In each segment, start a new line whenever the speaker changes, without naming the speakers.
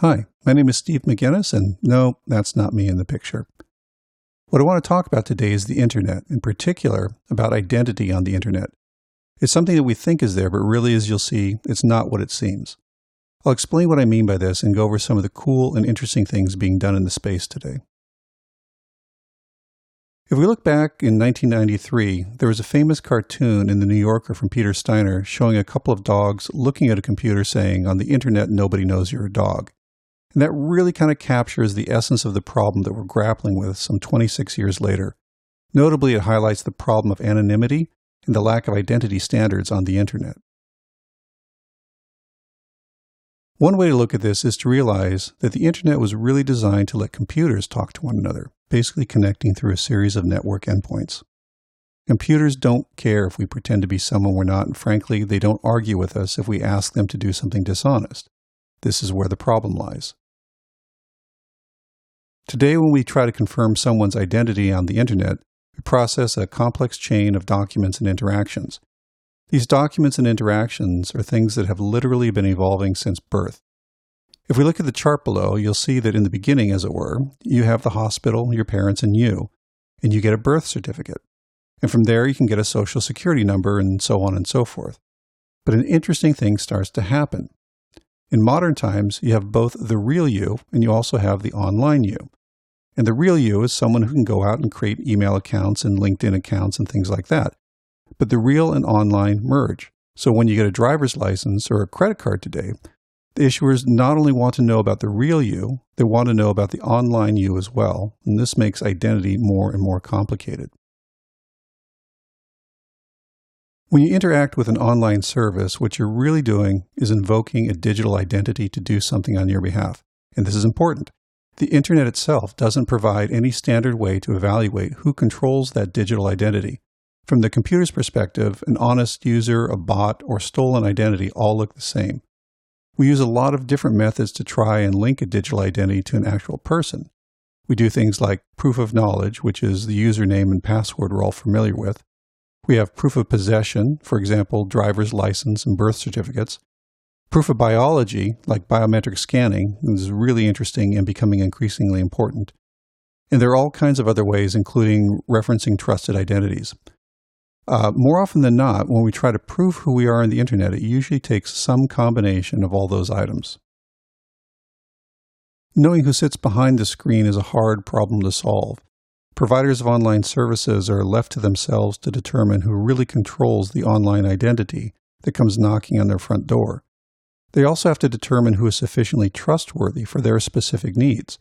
Hi, my name is Steve McGinnis, and no, that's not me in the picture. What I want to talk about today is the Internet, in particular about identity on the Internet. It's something that we think is there, but really, as you'll see, it's not what it seems. I'll explain what I mean by this and go over some of the cool and interesting things being done in the space today. If we look back in 1993, there was a famous cartoon in the New Yorker from Peter Steiner showing a couple of dogs looking at a computer saying, "On the Internet, nobody knows you're a dog." And that really kind of captures the essence of the problem that we're grappling with some 26 years later. Notably, it highlights the problem of anonymity and the lack of identity standards on the Internet. One way to look at this is to realize that the Internet was really designed to let computers talk to one another, basically connecting through a series of network endpoints. Computers don't care if we pretend to be someone we're not, and frankly, they don't argue with us if we ask them to do something dishonest. This is where the problem lies. Today, when we try to confirm someone's identity on the Internet, we process a complex chain of documents and interactions. These documents and interactions are things that have literally been evolving since birth. If we look at the chart below, you'll see that in the beginning, as it were, you have the hospital, your parents, and you get a birth certificate. And from there, you can get a social security number and so on and so forth. But an interesting thing starts to happen. In modern times, you have both the real you and you also have the online you. And the real you is someone who can go out and create email accounts and LinkedIn accounts and things like that. But the real and online merge. So when you get a driver's license or a credit card today, the issuers not only want to know about the real you, they want to know about the online you as well. And this makes identity more and more complicated. When you interact with an online service, what you're really doing is invoking a digital identity to do something on your behalf. And this is important. The Internet itself doesn't provide any standard way to evaluate who controls that digital identity. From the computer's perspective, an honest user, a bot, or stolen identity all look the same. We use a lot of different methods to try and link a digital identity to an actual person. We do things like proof of knowledge, which is the username and password we're all familiar with. We have proof of possession, for example, driver's license and birth certificates. Proof of biology, like biometric scanning, is really interesting and becoming increasingly important. And there are all kinds of other ways, including referencing trusted identities. More often than not, when we try to prove who we are on the Internet, it usually takes some combination of all those items. Knowing who sits behind the screen is a hard problem to solve. Providers of online services are left to themselves to determine who really controls the online identity that comes knocking on their front door. They also have to determine who is sufficiently trustworthy for their specific needs.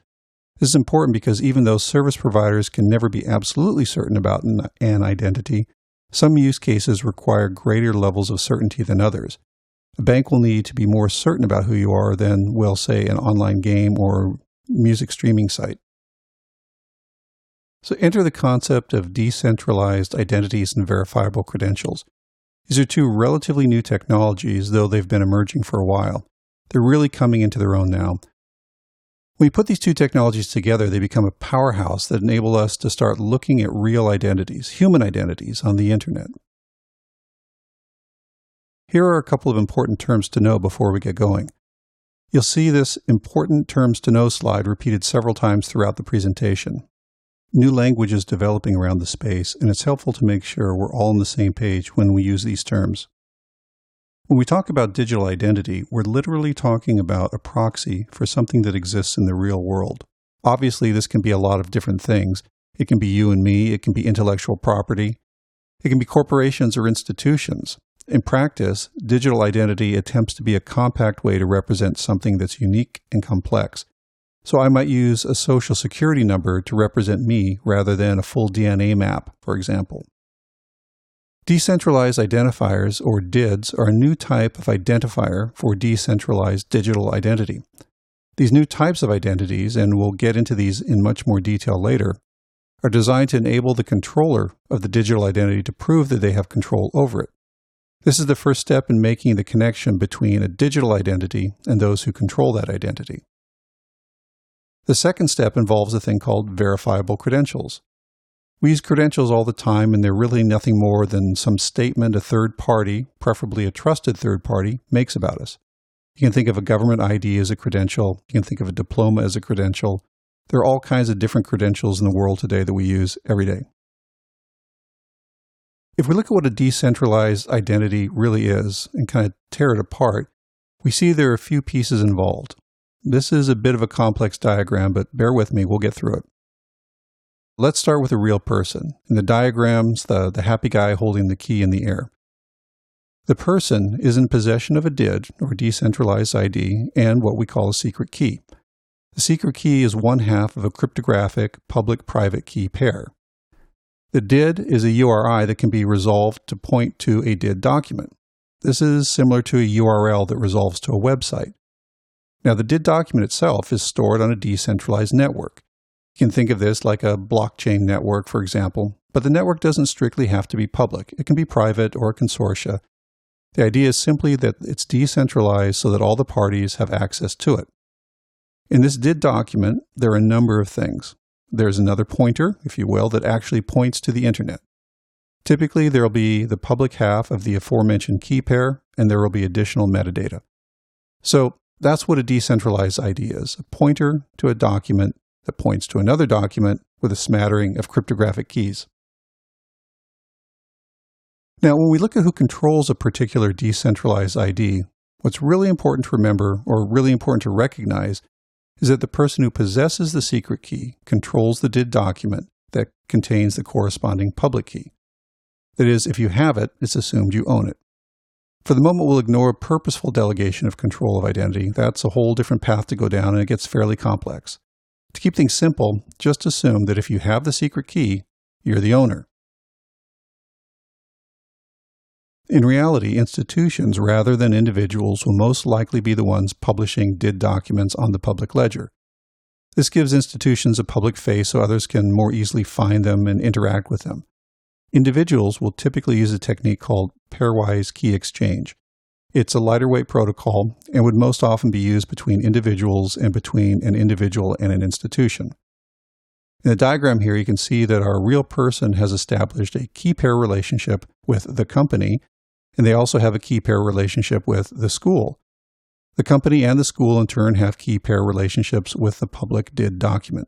This is important because even though service providers can never be absolutely certain about an identity, some use cases require greater levels of certainty than others. A bank will need to be more certain about who you are than will, say, an online game or music streaming site. So enter the concept of decentralized identities and verifiable credentials. These are two relatively new technologies, though they've been emerging for a while. They're really coming into their own now. When we put these two technologies together, they become a powerhouse that enable us to start looking at real identities, human identities, on the Internet. Here are a couple of important terms to know before we get going. You'll see this important terms to know slide repeated several times throughout the presentation. New language is developing around the space, and it's helpful to make sure we're all on the same page when we use these terms. When we talk about digital identity, we're literally talking about a proxy for something that exists in the real world. Obviously, this can be a lot of different things. It can be you and me, it can be intellectual property, it can be corporations or institutions. In practice, digital identity attempts to be a compact way to represent something that's unique and complex. So I might use a social security number to represent me rather than a full DNA map, for example. Decentralized identifiers, or DIDs, are a new type of identifier for decentralized digital identity. These new types of identities, and we'll get into these in much more detail later, are designed to enable the controller of the digital identity to prove that they have control over it. This is the first step in making the connection between a digital identity and those who control that identity. The second step involves a thing called verifiable credentials. We use credentials all the time, and they're really nothing more than some statement a third party, preferably a trusted third party, makes about us. You can think of a government ID as a credential. You can think of a diploma as a credential. There are all kinds of different credentials in the world today that we use every day. If we look at what a decentralized identity really is and kind of tear it apart, we see there are a few pieces involved. This is a bit of a complex diagram, but bear with me, we'll get through it. Let's start with a real person. In the diagrams, the happy guy holding the key in the air. The person is in possession of a DID, or decentralized ID, and what we call a secret key. The secret key is one half of a cryptographic public-private key pair. The DID is a URI that can be resolved to point to a DID document. This is similar to a URL that resolves to a website. Now, the DID document itself is stored on a decentralized network. You can think of this like a blockchain network, for example, but the network doesn't strictly have to be public. It can be private or a consortia. The idea is simply that it's decentralized so that all the parties have access to it. In this DID document, there are a number of things. There's another pointer, if you will, that actually points to the internet. Typically, there will be the public half of the aforementioned key pair, and there will be additional metadata. So that's what a decentralized ID is, a pointer to a document that points to another document with a smattering of cryptographic keys. Now, when we look at who controls a particular decentralized ID, what's really important to remember, or really important to recognize, is that the person who possesses the secret key controls the DID document that contains the corresponding public key. That is, if you have it, it's assumed you own it. For the moment, we'll ignore purposeful delegation of control of identity. That's a whole different path to go down, and it gets fairly complex. To keep things simple, just assume that if you have the secret key, you're the owner. In reality, institutions rather than individuals will most likely be the ones publishing DID documents on the public ledger. This gives institutions a public face so others can more easily find them and interact with them. Individuals will typically use a technique called pairwise key exchange. It's a lighter weight protocol and would most often be used between individuals and between an individual and an institution. In the diagram here, you can see that our real person has established a key pair relationship with the company, and they also have a key pair relationship with the school. The company and the school, in turn, have key pair relationships with the public DID document.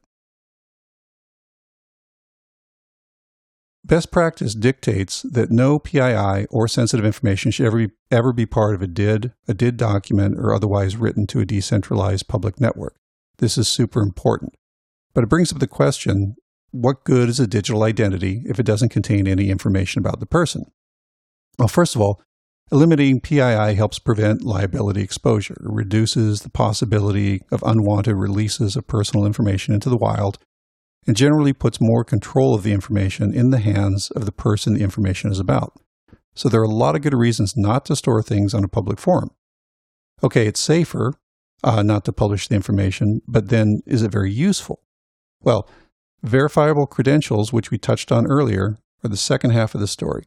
Best practice dictates that no PII or sensitive information should ever be part of a DID document, or otherwise written to a decentralized public network. This is super important. But it brings up the question, what good is a digital identity if it doesn't contain any information about the person? Well, first of all, eliminating PII helps prevent liability exposure. It reduces the possibility of unwanted releases of personal information into the wild, and generally puts more control of the information in the hands of the person the information is about. So there are a lot of good reasons not to store things on a public forum. Okay, it's safer not to publish the information, but then is it very useful? Well, verifiable credentials, which we touched on earlier, are the second half of the story.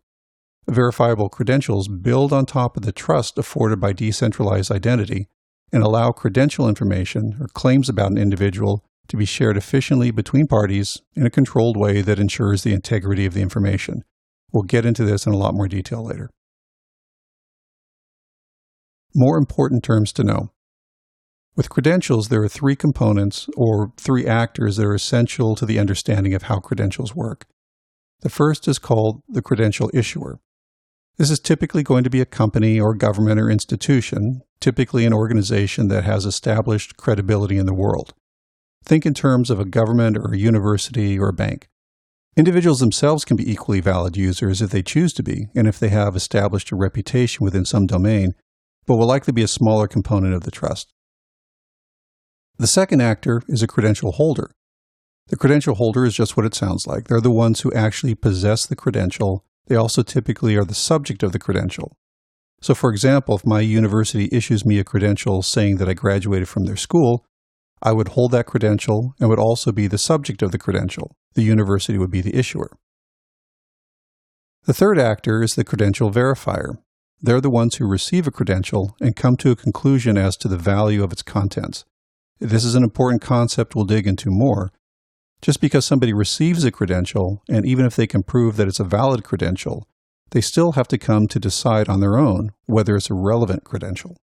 Verifiable credentials build on top of the trust afforded by decentralized identity and allow credential information or claims about an individual to be shared efficiently between parties in a controlled way that ensures the integrity of the information. We'll get into this in a lot more detail later. More important terms to know. With credentials, there are three components or three actors that are essential to the understanding of how credentials work. The first is called the credential issuer. This is typically going to be a company or government or institution, typically an organization that has established credibility in the world. Think in terms of a government or a university or a bank. Individuals themselves can be equally valid users if they choose to be, and if they have established a reputation within some domain, but will likely be a smaller component of the trust. The second actor is a credential holder. The credential holder is just what it sounds like. They're the ones who actually possess the credential. They also typically are the subject of the credential. So, for example, if my university issues me a credential saying that I graduated from their school, I would hold that credential and would also be the subject of the credential. The university would be the issuer. The third actor is the credential verifier. They're the ones who receive a credential and come to a conclusion as to the value of its contents. This is an important concept we'll dig into more. Just because somebody receives a credential, and even if they can prove that it's a valid credential, they still have to come to decide on their own whether it's a relevant credential.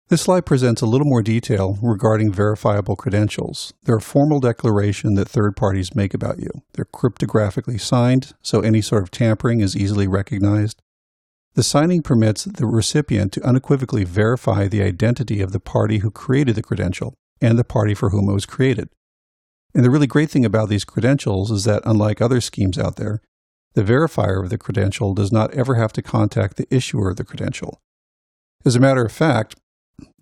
This slide presents a little more detail regarding verifiable credentials. They're a formal declaration that third parties make about you. They're cryptographically signed, so any sort of tampering is easily recognized. The signing permits the recipient to unequivocally verify the identity of the party who created the credential and the party for whom it was created. And the really great thing about these credentials is that, unlike other schemes out there, the verifier of the credential does not ever have to contact the issuer of the credential. As a matter of fact,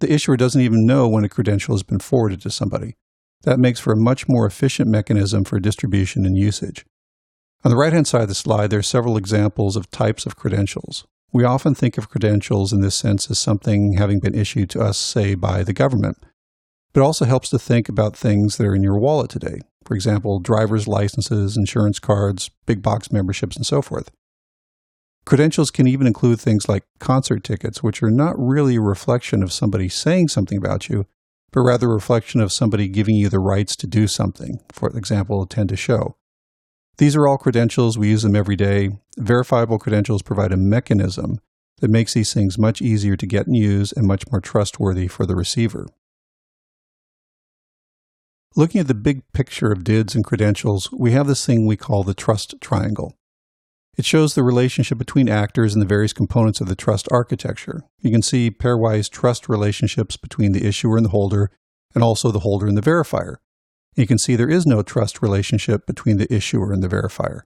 the issuer doesn't even know when a credential has been forwarded to somebody. That makes for a much more efficient mechanism for distribution and usage. On the right-hand side of the slide, there are several examples of types of credentials. We often think of credentials in this sense as something having been issued to us, say, by the government. But it also helps to think about things that are in your wallet today. For example, driver's licenses, insurance cards, big box memberships, and so forth. Credentials can even include things like concert tickets, which are not really a reflection of somebody saying something about you, but rather a reflection of somebody giving you the rights to do something, for example, attend a show. These are all credentials. We use them every day. Verifiable credentials provide a mechanism that makes these things much easier to get and use and much more trustworthy for the receiver. Looking at the big picture of DIDs and credentials, we have this thing we call the trust triangle. It shows the relationship between actors and the various components of the trust architecture. You can see pairwise trust relationships between the issuer and the holder, and also the holder and the verifier. You can see there is no trust relationship between the issuer and the verifier.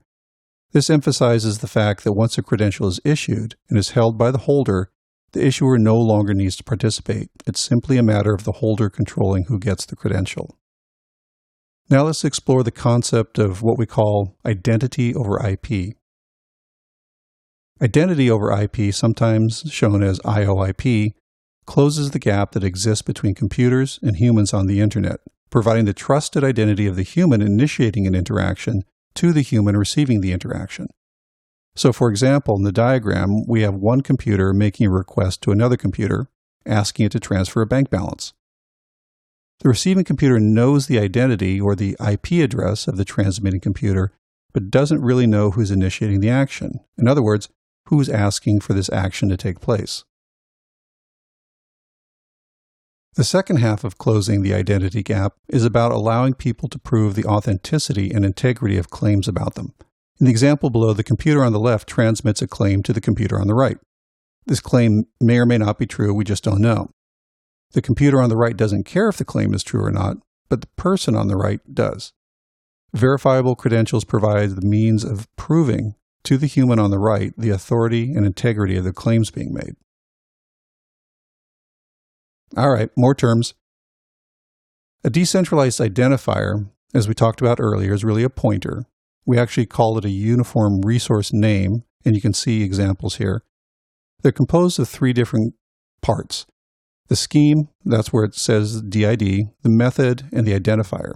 This emphasizes the fact that once a credential is issued and is held by the holder, the issuer no longer needs to participate. It's simply a matter of the holder controlling who gets the credential. Now let's explore the concept of what we call identity over IP. Identity over IP, sometimes shown as IOIP, closes the gap that exists between computers and humans on the Internet, providing the trusted identity of the human initiating an interaction to the human receiving the interaction. So, for example, in the diagram, we have one computer making a request to another computer, asking it to transfer a bank balance. The receiving computer knows the identity or the IP address of the transmitting computer, but doesn't really know who's initiating the action. In other words, who's asking for this action to take place. The second half of closing the identity gap is about allowing people to prove the authenticity and integrity of claims about them. In the example below, the computer on the left transmits a claim to the computer on the right. This claim may or may not be true, we just don't know. The computer on the right doesn't care if the claim is true or not, but the person on the right does. Verifiable credentials provide the means of proving to the human on the right the authority and integrity of the claims being made. All right, more terms. A decentralized identifier, as we talked about earlier, is really a pointer. We actually call it a uniform resource name, and you can see examples here. They're composed of three different parts. The scheme, that's where it says DID, the method, and the identifier.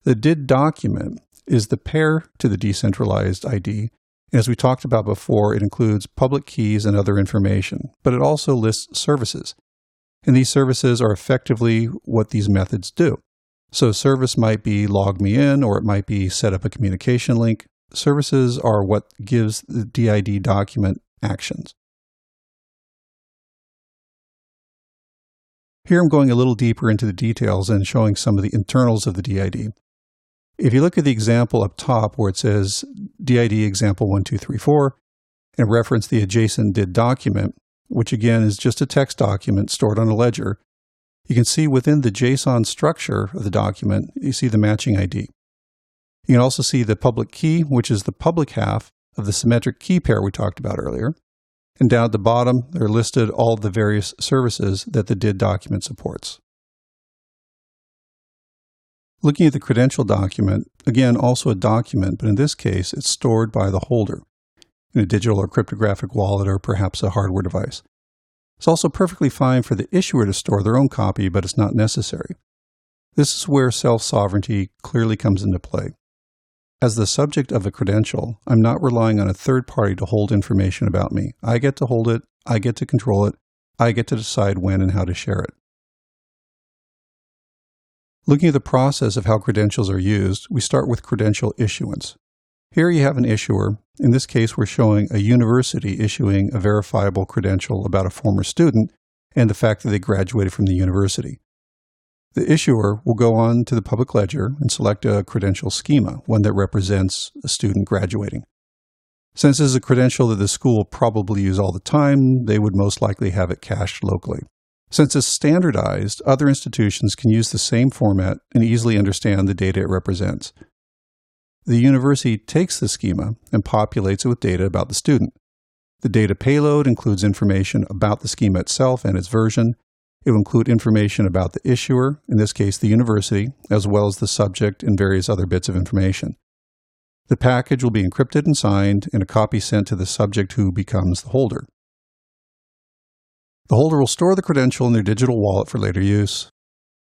The DID document is the pair to the decentralized ID. And as we talked about before, it includes public keys and other information, but it also lists services. And these services are effectively what these methods do. So a service might be log me in, or it might be set up a communication link. Services are what gives the DID document actions. Here I'm going a little deeper into the details and showing some of the internals of the DID. If you look at the example up top where it says DID example 1234 and reference the adjacent DID document, which again is just a text document stored on a ledger, you can see within the JSON structure of the document, you see the matching ID. You can also see the public key, which is the public half of the symmetric key pair we talked about earlier. And down at the bottom, they're listed all the various services that the DID document supports. Looking at the credential document, again, also a document, but in this case, it's stored by the holder in a digital or cryptographic wallet or perhaps a hardware device. It's also perfectly fine for the issuer to store their own copy, but it's not necessary. This is where self-sovereignty clearly comes into play. As the subject of a credential, I'm not relying on a third party to hold information about me. I get to hold it, I get to control it, I get to decide when and how to share it. Looking at the process of how credentials are used, we start with credential issuance. Here you have an issuer. In this case, we're showing a university issuing a verifiable credential about a former student, and the fact that they graduated from the university. The issuer will go on to the public ledger and select a credential schema, one that represents a student graduating. Since this is a credential that the school will probably use all the time, they would most likely have it cached locally. Since it's standardized, other institutions can use the same format and easily understand the data it represents. The university takes the schema and populates it with data about the student. The data payload includes information about the schema itself and its version. It will include information about the issuer, in this case the university, as well as the subject and various other bits of information. The package will be encrypted and signed, and a copy sent to the subject who becomes the holder. The holder will store the credential in their digital wallet for later use.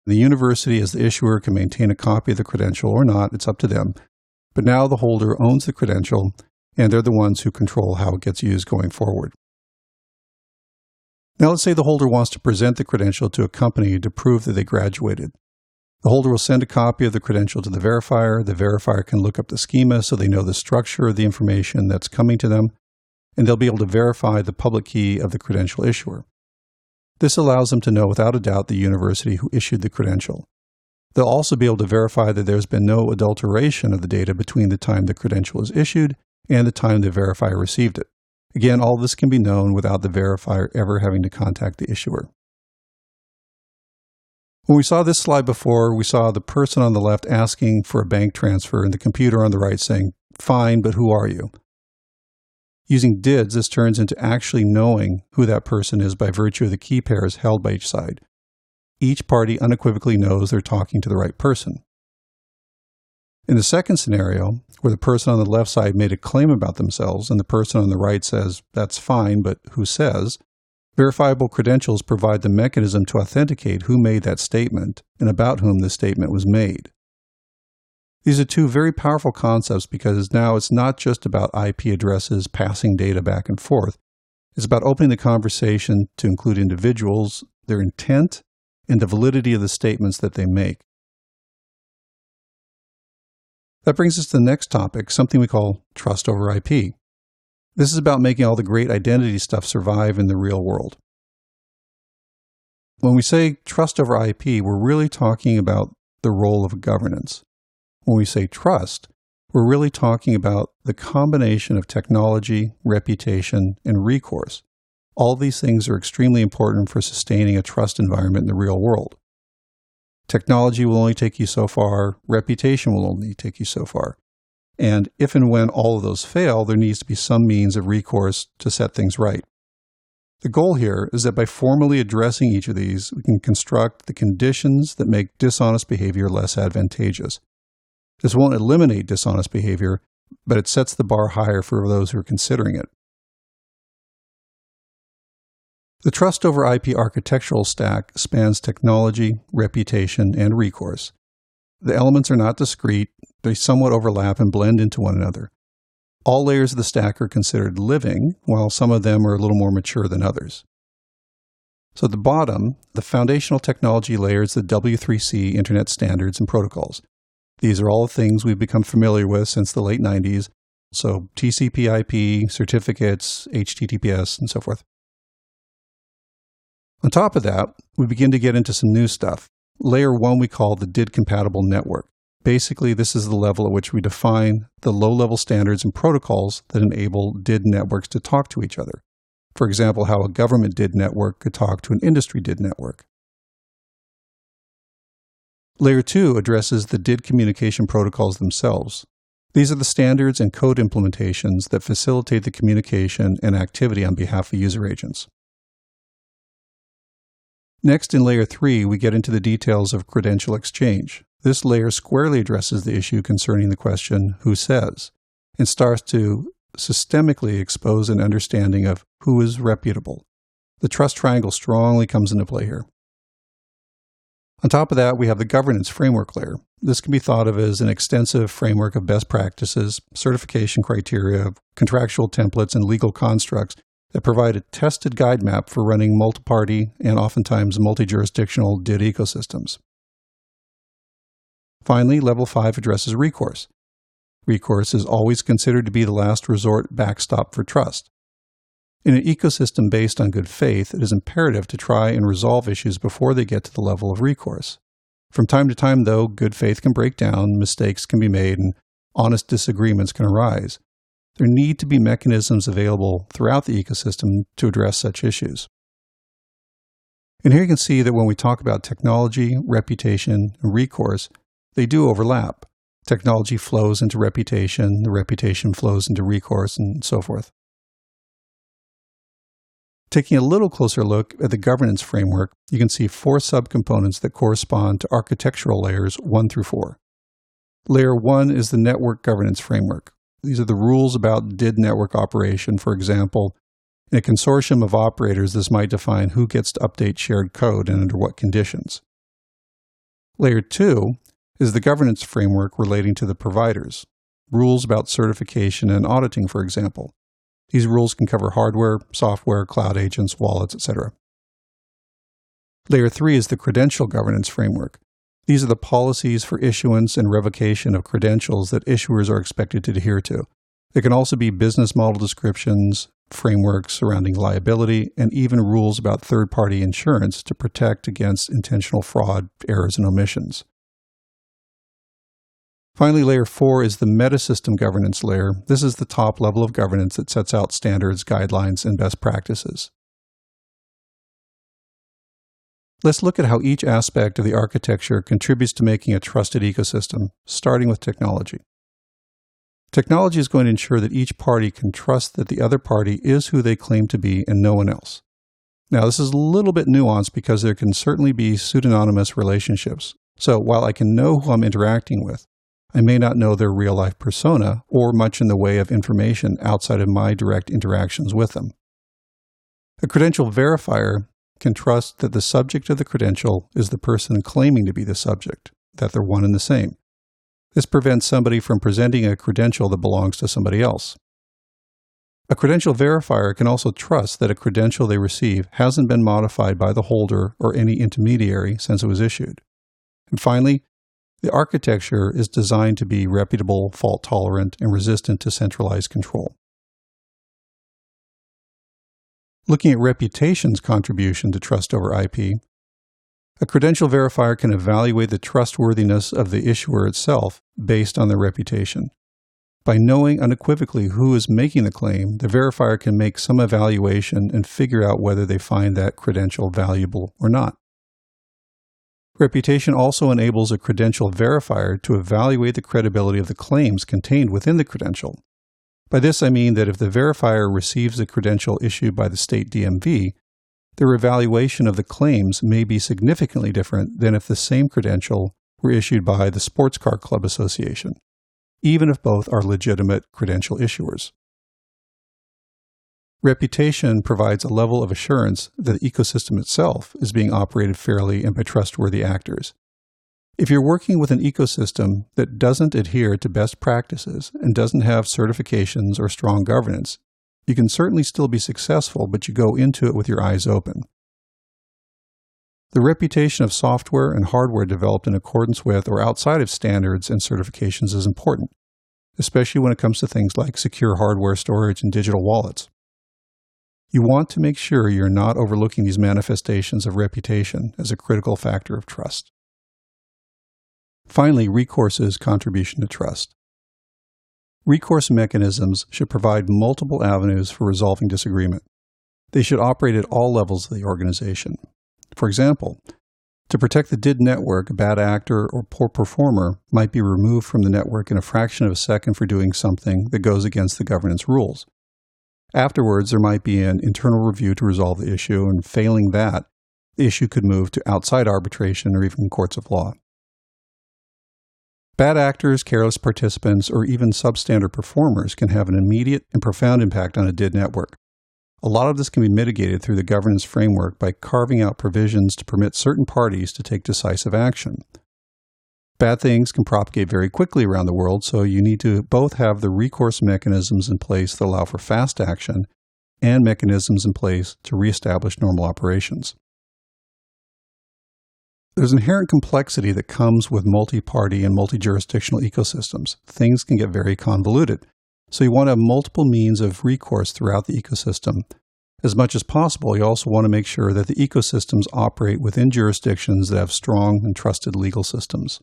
The university, as the issuer, can maintain a copy of the credential or not, it's up to them. But now the holder owns the credential, and they're the ones who control how it gets used going forward. Now let's say the holder wants to present the credential to a company to prove that they graduated. The holder will send a copy of the credential to the verifier. The verifier can look up the schema so they know the structure of the information that's coming to them, and they'll be able to verify the public key of the credential issuer. This allows them to know without a doubt the university who issued the credential. They'll also be able to verify that there's been no adulteration of the data between the time the credential is issued and the time the verifier received it. Again, all this can be known without the verifier ever having to contact the issuer. When we saw this slide before, we saw the person on the left asking for a bank transfer and the computer on the right saying, "Fine, but who are you?" Using DIDs, this turns into actually knowing who that person is by virtue of the key pairs held by each side. Each party unequivocally knows they're talking to the right person. In the second scenario, where the person on the left side made a claim about themselves and the person on the right says, "That's fine, but who says?" verifiable credentials provide the mechanism to authenticate who made that statement and about whom the statement was made. These are two very powerful concepts because now it's not just about IP addresses passing data back and forth. It's about opening the conversation to include individuals, their intent, and the validity of the statements that they make. That brings us to the next topic, something we call trust over IP. This is about making all the great identity stuff survive in the real world. When we say trust over IP, we're really talking about the role of governance. When we say trust, we're really talking about the combination of technology, reputation, and recourse. All these things are extremely important for sustaining a trust environment in the real world. Technology will only take you so far, reputation will only take you so far. And if and when all of those fail, there needs to be some means of recourse to set things right. The goal here is that by formally addressing each of these, we can construct the conditions that make dishonest behavior less advantageous. This won't eliminate dishonest behavior, but it sets the bar higher for those who are considering it. The trust over IP architectural stack spans technology, reputation, and recourse. The elements are not discrete, they somewhat overlap and blend into one another. All layers of the stack are considered living, while some of them are a little more mature than others. So at the bottom, the foundational technology layer is the W3C Internet standards and protocols. These are all things we've become familiar with since the late 90s, so TCP/IP, certificates, HTTPS, and so forth. On top of that, we begin to get into some new stuff. Layer 1 we call the DID-compatible network. Basically, this is the level at which we define the low-level standards and protocols that enable DID networks to talk to each other. For example, how a government DID network could talk to an industry DID network. Layer 2 addresses the DID communication protocols themselves. These are the standards and code implementations that facilitate the communication and activity on behalf of user agents. Next, in Layer 3, we get into the details of credential exchange. This layer squarely addresses the issue concerning the question, who says, and starts to systemically expose an understanding of who is reputable. The trust triangle strongly comes into play here. On top of that, we have the governance framework layer. This can be thought of as an extensive framework of best practices, certification criteria, contractual templates, and legal constructs that provide a tested guide map for running multi-party and oftentimes multi-jurisdictional DID ecosystems. Finally, Level 5 addresses recourse. Recourse is always considered to be the last resort backstop for trust. In an ecosystem based on good faith, it is imperative to try and resolve issues before they get to the level of recourse. From time to time, though, good faith can break down, mistakes can be made, and honest disagreements can arise. There need to be mechanisms available throughout the ecosystem to address such issues. And here you can see that when we talk about technology, reputation, and recourse, they do overlap. Technology flows into reputation, the reputation flows into recourse, and so forth. Taking a little closer look at the governance framework, you can see 4 subcomponents that correspond to architectural layers 1 through 4. Layer 1 is the network governance framework. These are the rules about DID network operation. For example, in a consortium of operators, this might define who gets to update shared code and under what conditions. Layer 2 is the governance framework relating to the providers. Rules about certification and auditing, for example. These rules can cover hardware, software, cloud agents, wallets, etc. Layer 3 is the credential governance framework. These are the policies for issuance and revocation of credentials that issuers are expected to adhere to. There can also be business model descriptions, frameworks surrounding liability, and even rules about third-party insurance to protect against intentional fraud, errors, and omissions. Finally, Layer 4 is the metasystem governance layer. This is the top level of governance that sets out standards, guidelines, and best practices. Let's look at how each aspect of the architecture contributes to making a trusted ecosystem, starting with technology. Technology is going to ensure that each party can trust that the other party is who they claim to be and no one else. Now, this is a little bit nuanced because there can certainly be pseudonymous relationships. So while I can know who I'm interacting with, I may not know their real-life persona or much in the way of information outside of my direct interactions with them. A credential verifier can trust that the subject of the credential is the person claiming to be the subject, that they're one and the same. This prevents somebody from presenting a credential that belongs to somebody else. A credential verifier can also trust that a credential they receive hasn't been modified by the holder or any intermediary since it was issued. And finally, the architecture is designed to be reputable, fault-tolerant, and resistant to centralized control. Looking at reputation's contribution to trust over IP, a credential verifier can evaluate the trustworthiness of the issuer itself based on their reputation. By knowing unequivocally who is making the claim, the verifier can make some evaluation and figure out whether they find that credential valuable or not. Reputation also enables a credential verifier to evaluate the credibility of the claims contained within the credential. By this I mean that if the verifier receives a credential issued by the state DMV, their evaluation of the claims may be significantly different than if the same credential were issued by the Sports Car Club Association, even if both are legitimate credential issuers. Reputation provides a level of assurance that the ecosystem itself is being operated fairly and by trustworthy actors. If you're working with an ecosystem that doesn't adhere to best practices and doesn't have certifications or strong governance, you can certainly still be successful, but you go into it with your eyes open. The reputation of software and hardware developed in accordance with or outside of standards and certifications is important, especially when it comes to things like secure hardware storage and digital wallets. You want to make sure you're not overlooking these manifestations of reputation as a critical factor of trust. Finally, recourse's contribution to trust. Recourse mechanisms should provide multiple avenues for resolving disagreement. They should operate at all levels of the organization. For example, to protect the DID network, a bad actor or poor performer might be removed from the network in a fraction of a second for doing something that goes against the governance rules. Afterwards, there might be an internal review to resolve the issue, and failing that, the issue could move to outside arbitration or even courts of law. Bad actors, careless participants, or even substandard performers can have an immediate and profound impact on a DID network. A lot of this can be mitigated through the governance framework by carving out provisions to permit certain parties to take decisive action. Bad things can propagate very quickly around the world, so you need to both have the recourse mechanisms in place that allow for fast action and mechanisms in place to reestablish normal operations. There's inherent complexity that comes with multi-party and multi-jurisdictional ecosystems. Things can get very convoluted, so you want to have multiple means of recourse throughout the ecosystem As much as possible, you also want to make sure that the ecosystems operate within jurisdictions that have strong and trusted legal systems.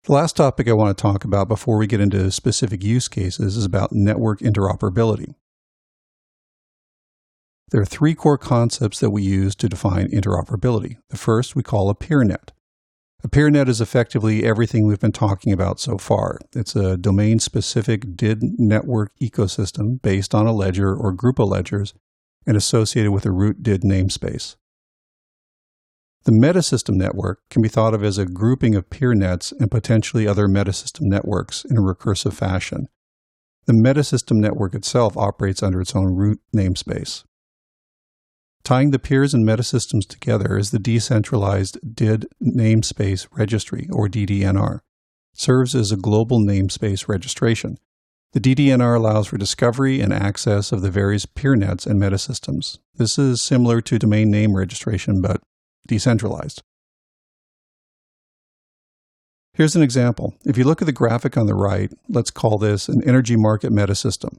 The last topic I want to talk about before we get into specific use cases is about network interoperability. There are three core concepts that we use to define interoperability. The first we call a peer net. A peer net is effectively everything we've been talking about so far. It's a domain-specific DID network ecosystem based on a ledger or group of ledgers and associated with a root DID namespace. The metasystem network can be thought of as a grouping of peer nets and potentially other metasystem networks in a recursive fashion. The metasystem network itself operates under its own root namespace. Tying the peers and metasystems together is the Decentralized DID Namespace Registry, or DDNR. It serves as a global namespace registration. The DDNR allows for discovery and access of the various peer nets and metasystems. This is similar to domain name registration, but decentralized. Here's an example. If you look at the graphic on the right, let's call this an energy market metasystem.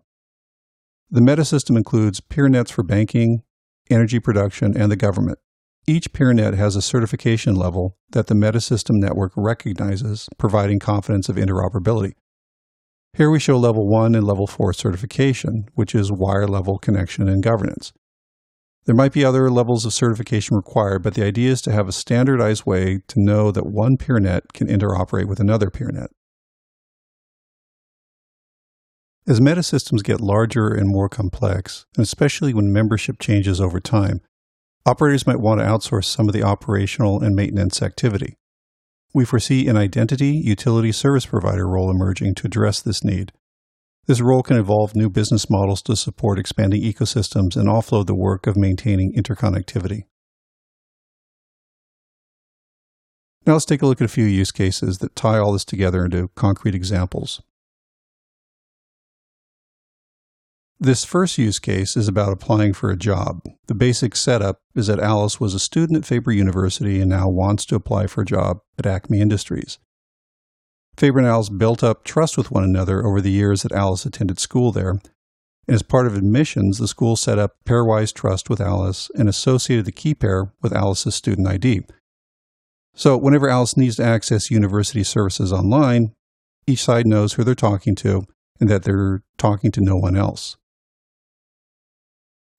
The metasystem includes peer nets for banking, energy production, and the government. Each peer net has a certification level that the metasystem network recognizes, providing confidence of interoperability. Here we show level 1 and level 4 certification, which is wire level connection and governance. There might be other levels of certification required, but the idea is to have a standardized way to know that one peer net can interoperate with another peer net. As metasystems get larger and more complex, and especially when membership changes over time, operators might want to outsource some of the operational and maintenance activity. We foresee an identity utility service provider role emerging to address this need. This role can evolve new business models to support expanding ecosystems and offload the work of maintaining interconnectivity. Now let's take a look at a few use cases that tie all this together into concrete examples. This first use case is about applying for a job. The basic setup is that Alice was a student at Faber University and now wants to apply for a job at Acme Industries. Faber and Alice built up trust with one another over the years that Alice attended school there, and as part of admissions, the school set up pairwise trust with Alice and associated the key pair with Alice's student ID. So whenever Alice needs to access university services online, each side knows who they're talking to and that they're talking to no one else.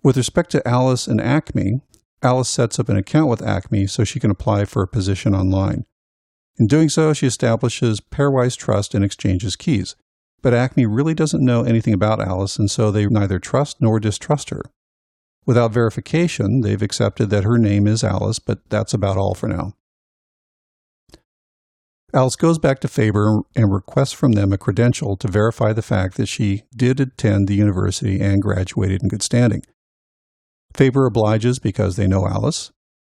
With respect to Alice and Acme, Alice sets up an account with Acme so she can apply for a position online. In doing so, she establishes pairwise trust and exchanges keys. But Acme really doesn't know anything about Alice, and so they neither trust nor distrust her. Without verification, they've accepted that her name is Alice, but that's about all for now. Alice goes back to Faber and requests from them a credential to verify the fact that she did attend the university and graduated in good standing. Faber obliges because they know Alice.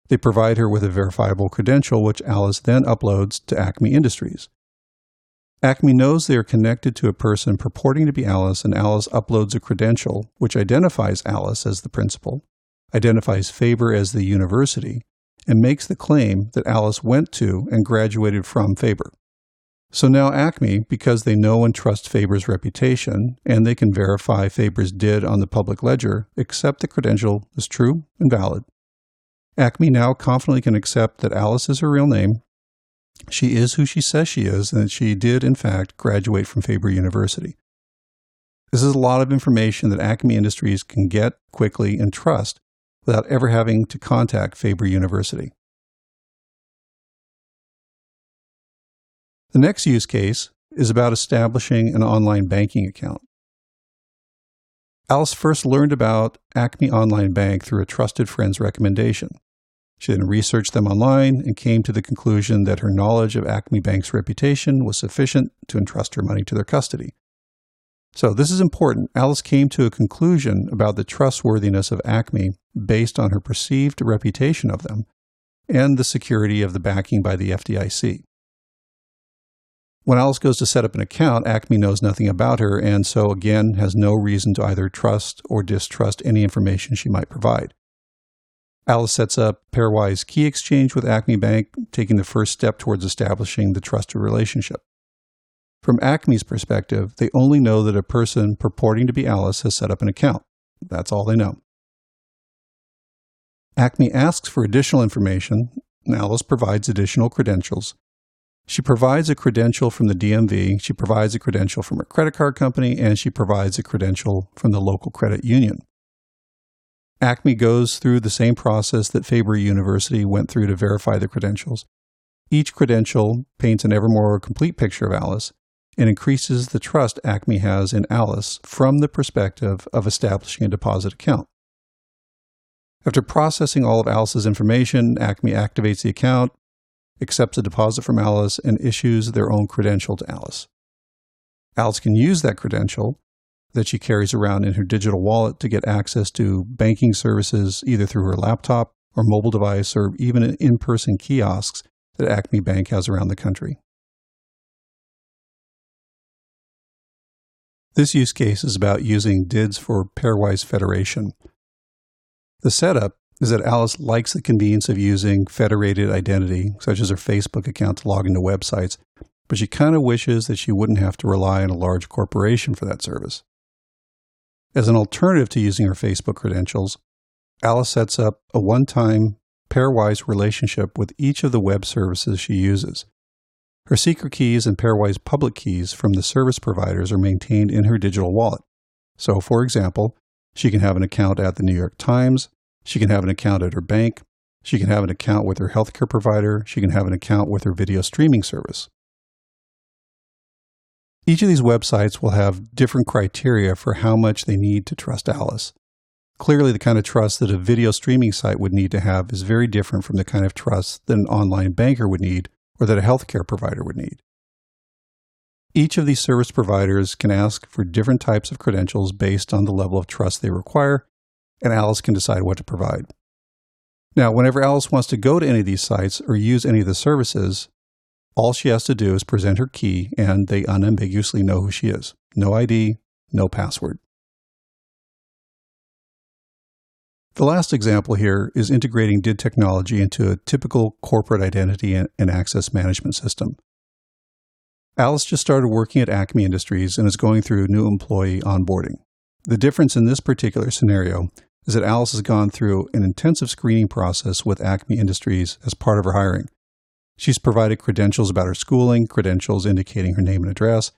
They provide her with a verifiable credential, which Alice then uploads to Acme Industries. Acme knows they are connected to a person purporting to be Alice, and Alice uploads a credential which identifies Alice as the principal, identifies Faber as the university, and makes the claim that Alice went to and graduated from Faber. So now Acme, because they know and trust Faber's reputation, and they can verify Faber's DID on the public ledger, accept the credential as true and valid. Acme now confidently can accept that Alice is her real name, she is who she says she is, and that she did, in fact, graduate from Faber University. This is a lot of information that Acme Industries can get quickly and trust without ever having to contact Faber University. The next use case is about establishing an online banking account. Alice first learned about Acme Online Bank through a trusted friend's recommendation. She then researched them online and came to the conclusion that her knowledge of Acme Bank's reputation was sufficient to entrust her money to their custody. So this is important. Alice came to a conclusion about the trustworthiness of Acme based on her perceived reputation of them and the security of the backing by the FDIC. When Alice goes to set up an account, Acme knows nothing about her and so again has no reason to either trust or distrust any information she might provide. Alice sets up pairwise key exchange with Acme Bank, taking the first step towards establishing the trusted relationship. From Acme's perspective, they only know that a person purporting to be Alice has set up an account. That's all they know. Acme asks for additional information, and Alice provides additional credentials. She provides a credential from the DMV, she provides a credential from her credit card company, and she provides a credential from the local credit union. Acme goes through the same process that Faber University went through to verify the credentials. Each credential paints an ever more complete picture of Alice and increases the trust Acme has in Alice from the perspective of establishing a deposit account. After processing all of Alice's information, Acme activates the account, accepts a deposit from Alice, and issues their own credential to Alice. Alice can use that credential that she carries around in her digital wallet to get access to banking services either through her laptop or mobile device or even in-person kiosks that Acme Bank has around the country. This use case is about using DIDs for pairwise federation. The setup is that Alice likes the convenience of using federated identity, such as her Facebook account, to log into websites, but she kind of wishes that she wouldn't have to rely on a large corporation for that service. As an alternative to using her Facebook credentials, Alice sets up a one-time pairwise relationship with each of the web services she uses. Her secret keys and pairwise public keys from the service providers are maintained in her digital wallet. So, for example, she can have an account at the New York Times, she can have an account at her bank, she can have an account with her healthcare provider, she can have an account with her video streaming service. Each of these websites will have different criteria for how much they need to trust Alice. Clearly, the kind of trust that a video streaming site would need to have is very different from the kind of trust that an online banker would need or that a healthcare provider would need. Each of these service providers can ask for different types of credentials based on the level of trust they require, and Alice can decide what to provide. Now, whenever Alice wants to go to any of these sites or use any of the services, all she has to do is present her key, and they unambiguously know who she is. No ID, no password. The last example here is integrating DID technology into a typical corporate identity and access management system. Alice just started working at Acme Industries and is going through new employee onboarding. The difference in this particular scenario is that Alice has gone through an intensive screening process with Acme Industries as part of her hiring. She's provided credentials about her schooling, credentials indicating her name and address.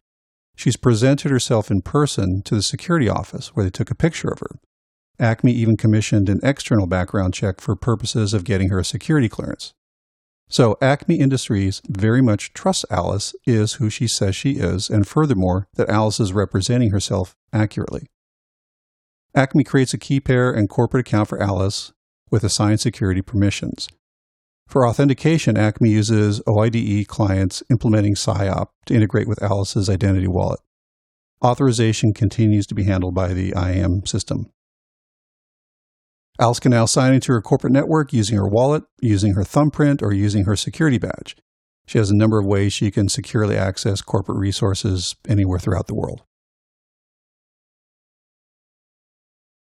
She's presented herself in person to the security office where they took a picture of her. Acme even commissioned an external background check for purposes of getting her a security clearance. So Acme Industries very much trusts Alice is who she says she is, and furthermore, that Alice is representing herself accurately. Acme creates a key pair and corporate account for Alice with assigned security permissions. For authentication, Acme uses OIDE clients implementing SIOP to integrate with Alice's identity wallet. Authorization continues to be handled by the IAM system. Alice can now sign into her corporate network using her wallet, using her thumbprint, or using her security badge. She has a number of ways she can securely access corporate resources anywhere throughout the world.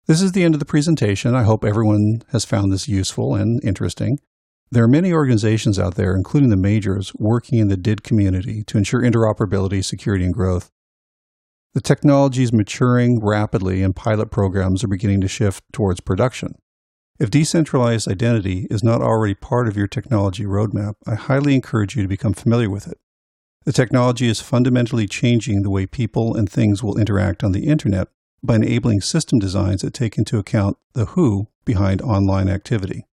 This is the end of the presentation. I hope everyone has found this useful and interesting. There are many organizations out there, including the majors, working in the DID community to ensure interoperability, security, and growth. The technology is maturing rapidly and pilot programs are beginning to shift towards production. If decentralized identity is not already part of your technology roadmap, I highly encourage you to become familiar with it. The technology is fundamentally changing the way people and things will interact on the internet by enabling system designs that take into account the who behind online activity.